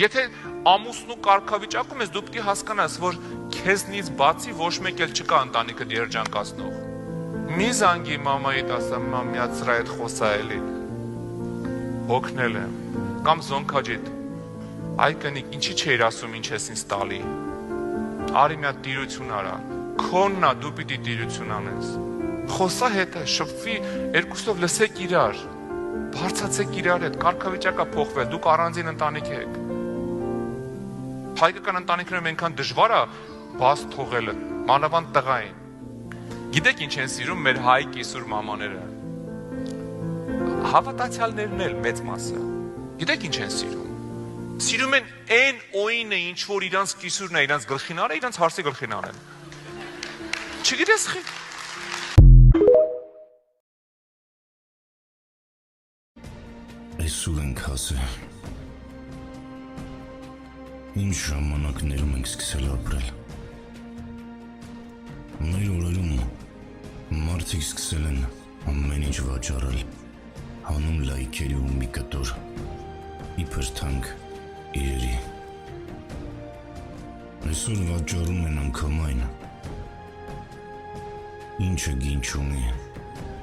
Եթե ամուսնու կարգավիճակում ես, դու պետք է հասկանաս, որ քեզնից բացի ոչ մեկ էլ չկա ընտանիքը երջանկացնող։ Մի զանգի մամայիդ ասա, մամիացրա այդ խոսա էլի։ Հոգնել եմ, կամ զոնքաջիդ, այ կնիկ, ինչի չէիր ասում ինչ ես ինձ տալի։ Արի մի հատ տիրություն արա, քոննա դու պիտի տիրություն անես։ Խոսա հետը, շփվի, երկուսով լսեք իրար, բարձացեք իրար հետ, կարգավիճակա փոխվել, դուք առանձին ընտանիք եք։ Հայկական ընտանիքներում այնքան դժվար է բաց թողելը, մանավանդ տղային։ Գիտեք ինչ են սիրում մեր հայ կիսուր մամաները։ Հավատացյալներն էլ մեծ մասը։ Գիտեք ինչ են սիրում։ Սիրում են այն օինը, ինչ որ իրանց կիսուրն է, իրանց գլխին արա, իրանց հարսի գլխին անեն։ Չգիտես խի։ Այսօր ենք հասել։ Ինչ ժամանակներում ենք սկսել ապրել։ Մեր օրերում մարդիկ սկսել են ամեն ինչ վաճառել, հանում լայքերի ու մի կտոր, իբր թանկ իրերի։ Այսօր վաճառում են անգամ այն, ինչը գին չունի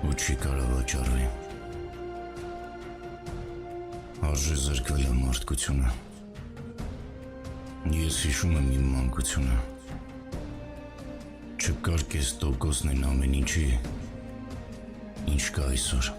ու չի կարող վաճառվի։ Արժե զրկվել է մարդկությունը։ Ես հիշում եմ իմ մանկությունը։ Չկար կես տոկոսն այն ամեն ինչի, ինչ կա այսօր։